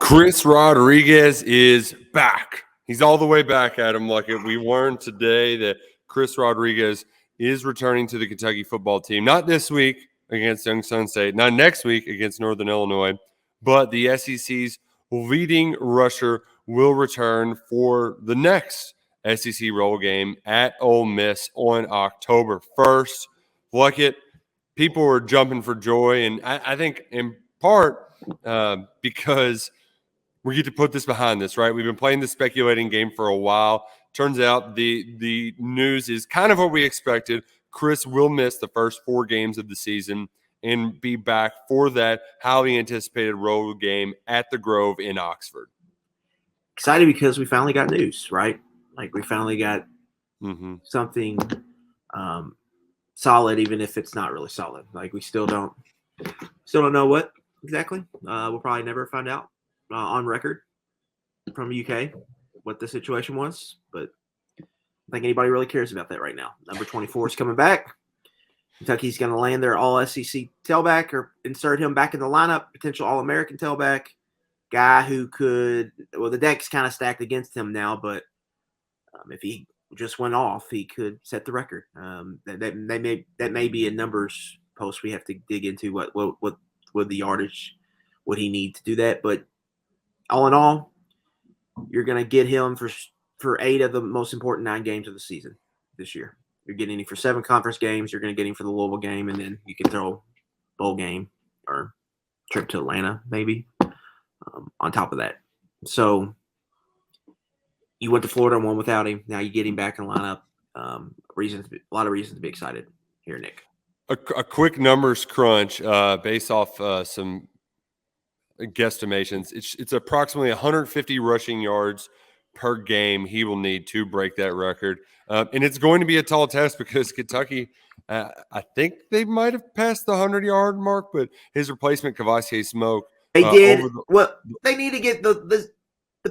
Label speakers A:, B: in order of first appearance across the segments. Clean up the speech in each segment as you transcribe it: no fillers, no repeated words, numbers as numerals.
A: Chris Rodriguez is back. He's all the way back, Adam. Like we learned today that Chris Rodriguez is returning to the Kentucky football team. Not this week against Youngstown State, not next week against Northern Illinois, but the SEC's leading rusher will return for the next SEC roll game at Ole Miss on October 1st. Look it, people were jumping for joy, and I think in part because we get to put this behind us, right? We've been playing the speculating game for a while. Turns out the news is kind of what we expected. Chris will miss the first 4 games of the season and be back for that highly anticipated road game at the Grove in Oxford.
B: Excited because we finally got news, right? Like we finally got something solid, even if it's not really solid. Like we still don't know what exactly. We'll probably never find out on record from UK what the situation was, but I don't think anybody really cares about that right now. Number 24 is coming back. Kentucky's going to land their all-SEC tailback or insert him back in the lineup, potential All-American tailback, guy who could – well, the deck's kind of stacked against him now, but if he just went off, he could set the record. That may be a numbers post we have to dig into what the yardage would he need to do that, but all in all, you're going to get him for 8 of the most important 9 games of the season this year. You're getting him for 7 conference games. You're going to get him for the Louisville game, and then you can throw bowl game or trip to Atlanta maybe on top of that. So you went to Florida and won without him. Now you get him back in the lineup. A lot of reasons to be excited here, Nick.
A: A quick numbers crunch based off some guesstimations. It's approximately 150 rushing yards per game he will need to break that record. And it's going to be a tall test because Kentucky, I think they might have passed the 100-yard mark, but his replacement, Kavasier Smoke.
B: They did. They need to get the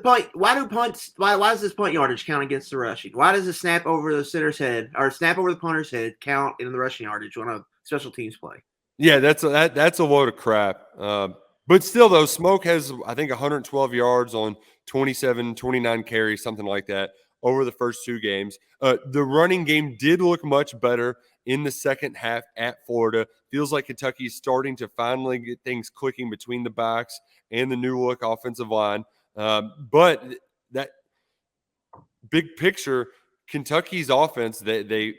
B: point. Why does this point yardage count against the rushing? Why does the snap over the center's head or snap over the punter's head count in the rushing yardage when a special teams play?
A: Yeah, that's a load of crap. But still, though, Smoke has, I think, 112 yards on 29 carries, something like that, over the first 2 games. The running game did look much better in the second half at Florida. Feels like Kentucky's starting to finally get things clicking between the backs and the new-look offensive line. But that big picture, Kentucky's offense, they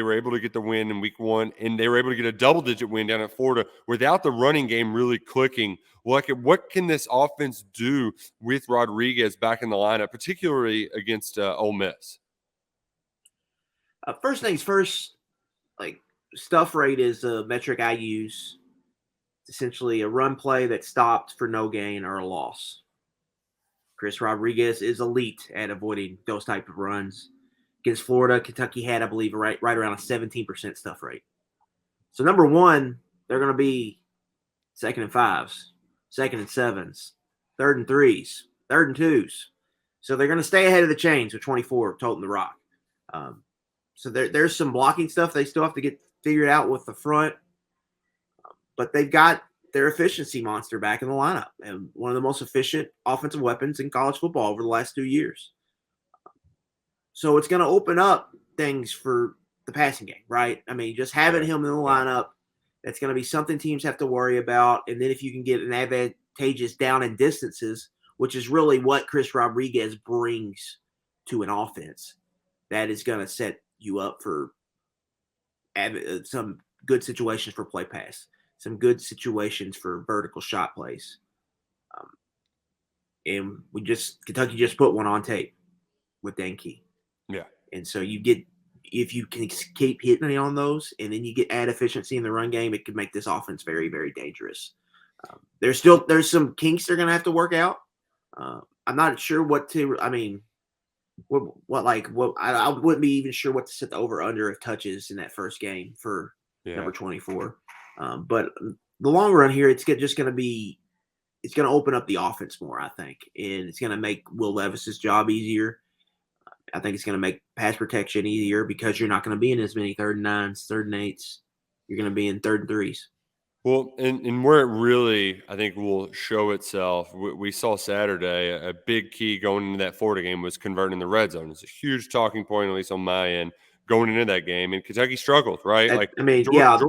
A: were able to get the win in week 1, and they were able to get a double-digit win down at Florida without the running game really clicking. What can this offense do with Rodriguez back in the lineup, particularly against Ole Miss?
B: First things first, like stuff rate is a metric I use. It's essentially a run play that stopped for no gain or a loss. Chris Rodriguez is elite at avoiding those type of runs. Against Florida, Kentucky had, I believe, right around a 17% stuff rate. So number 1, they're going to be 2nd and 5s, 2nd and 7s, 3rd and 3s, 3rd and 2s. So they're going to stay ahead of the chains with 24 toting the rock. So there's some blocking stuff they still have to get figured out with the front. But they've got their efficiency monster back in the lineup and one of the most efficient offensive weapons in college football over the last 2 years. So it's going to open up things for the passing game, right? I mean, just having him in the lineup, that's going to be something teams have to worry about. And then if you can get an advantageous down and distances, which is really what Chris Rodriguez brings to an offense, that is going to set you up for some good situations for play pass, some good situations for vertical shot plays. And Kentucky just put one on tape with Dan Key.
A: Yeah.
B: And so if you can keep hitting on those and then you add efficiency in the run game, it could make this offense very, very dangerous. There's some kinks they're going to have to work out. I'm not sure I wouldn't be even sure what to set the over under of touches in that first game for number 24. But the long run here, it's going to open up the offense more, I think. And it's going to make Will Levis's job easier. I think it's going to make pass protection easier because you're not going to be in as many 3rd and 9s, 3rd and 8s. You're going to be in 3rd and 3s.
A: Well, and where it really, I think, will show itself, we saw Saturday a big key going into that Florida game was converting the red zone. It's a huge talking point, at least on my end, going into that game. And Kentucky struggled, right? Like
B: I mean,
A: Jordan,
B: yeah,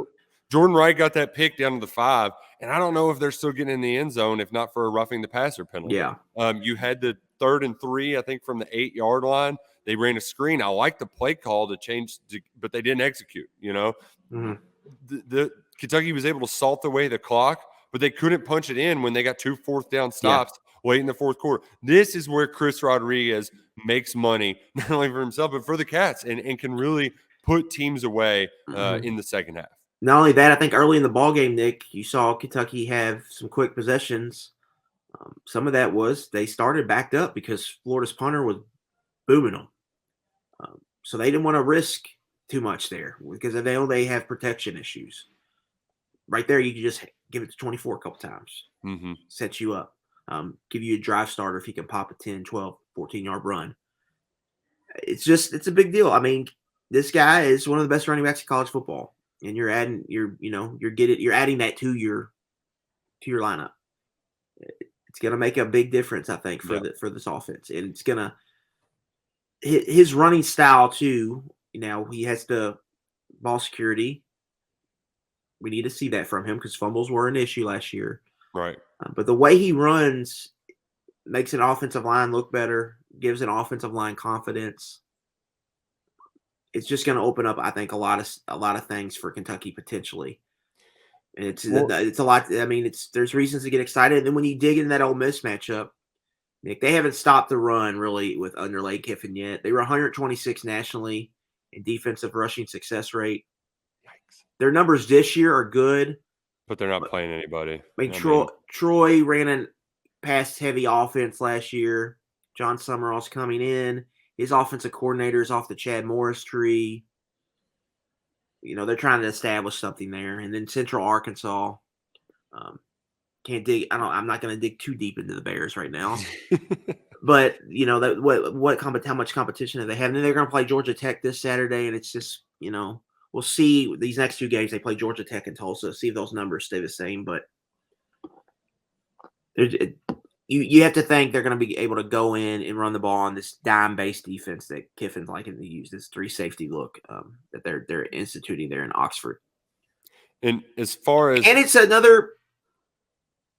A: Jordan Wright got that pick down to the 5, and I don't know if they're still getting in the end zone if not for a roughing the passer penalty.
B: yeah.
A: You had the 3rd and 3, I think, from the 8-yard line. They ran a screen. I like the play call to change, but they didn't execute.
B: Mm-hmm.
A: The Kentucky was able to salt away the clock, but they couldn't punch it in when they got 2 4th-down
B: Yeah.
A: stops late in the fourth quarter. This is where Chris Rodriguez makes money, not only for himself, but for the Cats, and can really put teams away
B: Mm-hmm.
A: in the second half.
B: Not only that, I think early in the ball game, Nick, you saw Kentucky have some quick possessions. Some of that was they started backed up because Florida's punter was booming them. So they didn't want to risk too much there because they know they have protection issues. Right there, you can just give it to 24 a couple times, set you up, give you a drive starter if he can pop a 10, 12, 14-yard run. It's a big deal. I mean, this guy is one of the best running backs in college football, and you're adding you're adding that to your lineup. It's going to make a big difference, I think, for this offense, and it's going to his running style too. He has the ball security. We need to see that from him because fumbles were an issue last year.
A: Right.
B: But the way he runs makes an offensive line look better, gives an offensive line confidence. It's just going to open up, I think, a lot of things for Kentucky potentially. And it's a lot. I mean, there's reasons to get excited. And then when you dig into that Ole Miss matchup, Nick, they haven't stopped the run really with under Lane Kiffin yet. They were 126 nationally in defensive rushing success rate.
A: Yikes.
B: Their numbers this year are good,
A: but they're not playing anybody.
B: I mean, Troy ran a pass-heavy offense last year. John Summerall's coming in. His offensive coordinator is off the Chad Morris tree. They're trying to establish something there. And then Central Arkansas. Can't dig. I'm not going to dig too deep into the Bears right now. But how much competition do they have? And then they're going to play Georgia Tech this Saturday, and it's just we'll see these next 2 games. They play Georgia Tech and Tulsa. See if those numbers stay the same. But you have to think they're going to be able to go in and run the ball on this dime-based defense that Kiffin's liking to use. This 3 safety look that they're instituting there in Oxford.
A: And as far as
B: it's another.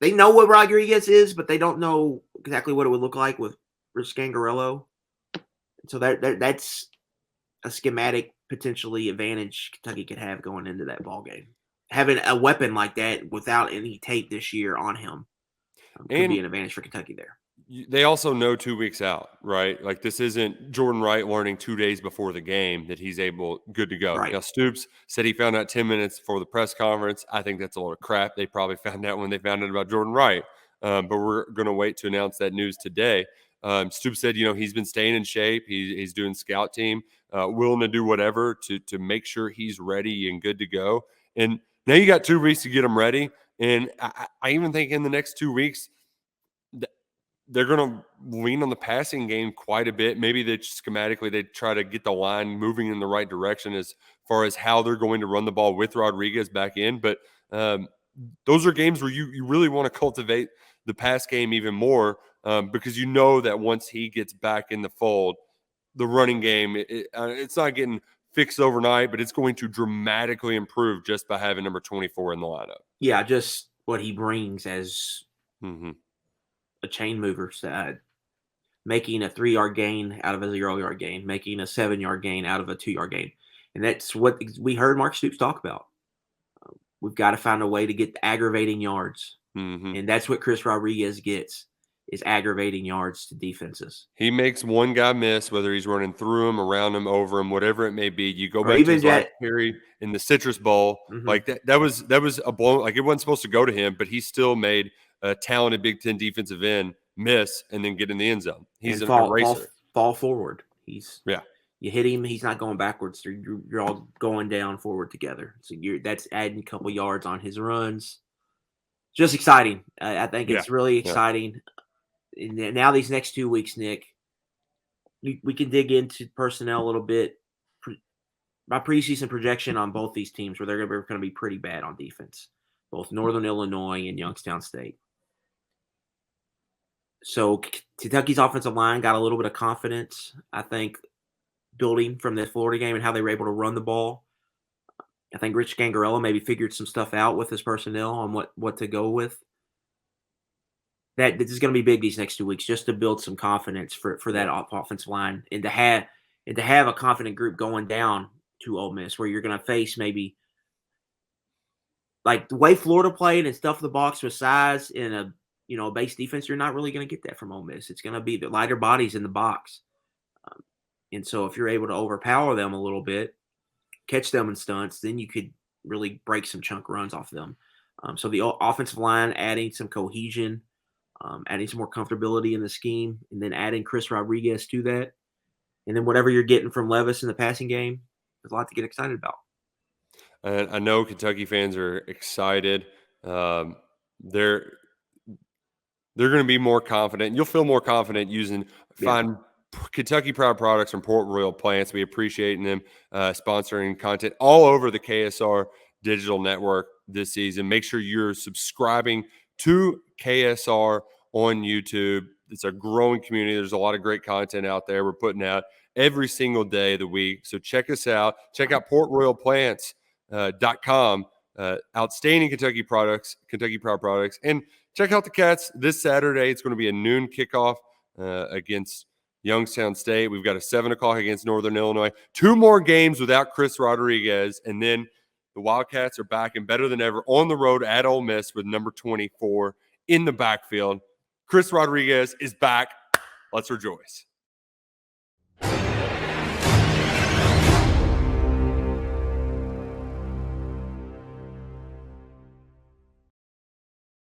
B: They know what Rodriguez is, but they don't know exactly what it would look like with Rich Scangarello. So that's a schematic potentially advantage Kentucky could have going into that ball game. Having a weapon like that without any tape this year on him could be an advantage for Kentucky there.
A: They also know 2 weeks out, right? Like this isn't Jordan Wright learning 2 days before the game that he's good to go.
B: Right.
A: Now Stoops said he found out 10 minutes before the press conference. I think that's a lot of crap. They probably found out when they found out about Jordan Wright. But we're going to wait to announce that news today. Stoops said, he's been staying in shape. He's doing scout team, willing to do whatever to make sure he's ready and good to go. And now you got 2 weeks to get him ready. And I even think in the next 2 weeks, they're going to lean on the passing game quite a bit. Maybe they try to get the line moving in the right direction as far as how they're going to run the ball with Rodriguez back in. But those are games where you really want to cultivate the pass game even more because that once he gets back in the fold, the running game, it's not getting fixed overnight, but it's going to dramatically improve just by having number 24 in the lineup.
B: Yeah, just what he brings as a chain mover, making a 3-yard gain out of a 0-yard gain, making a 7-yard gain out of a 2-yard gain. And that's what we heard Mark Stoops talk about. We've got to find a way to get aggravating yards. And that's what Chris Rodriguez gets, is aggravating yards to defenses.
A: He makes one guy miss, whether he's running through him, around him, over him, whatever it may be. You go back to his last carry in the Citrus Bowl. Like that was a blow. Like it wasn't supposed to go to him, but he still made a talented Big Ten defensive end miss and then get in the end zone. He's an eraser.
B: Fall forward. You hit him, he's not going backwards. You're all going down forward together. So that's adding a couple yards on his runs. Just exciting. I think it's really exciting. And now these next 2 weeks, Nick, we can dig into personnel a little bit. My preseason projection on both these teams where they're going to be pretty bad on defense. both Northern Illinois and Youngstown State. So Kentucky's offensive line got a little bit of confidence, I think, building from the Florida game and how they were able to run the ball. I think Rich Gangarella maybe figured some stuff out with his personnel on what to go with. That this is going to be big these next 2 weeks, just to build some confidence for that offensive line, and to have a confident group going down to Ole Miss, where you're going to face maybe like the way Florida played and stuff the box with size in a base defense. You're not really going to get that from Ole Miss. It's going to be the lighter bodies in the box, and so if you're able to overpower them a little bit, catch them in stunts, then you could really break some chunk runs off them. So the offensive line adding some cohesion. Adding some more comfortability in the scheme, and then adding Chris Rodriguez to that. And then whatever you're getting from Levis in the passing game, there's a lot to get excited about.
A: And I know Kentucky fans are excited. They're going to be more confident. You'll feel more confident using fine Kentucky Proud products from Port Royal Plants. We appreciate them sponsoring content all over the KSR digital network this season. Make sure you're subscribing to KSR on YouTube. It's a growing community. There's a lot of great content out there we're putting out every single day of the week. So check us out. Check out portroyalplants.com. Outstanding Kentucky products, Kentucky Proud products. And check out the Cats this Saturday. It's going to be a noon kickoff against Youngstown State. We've got a 7 o'clock against Northern Illinois. 2 more games without Chris Rodriguez. And then the Wildcats are back and better than ever on the road at Ole Miss with number 24 in the backfield. Chris Rodriguez is back. Let's rejoice.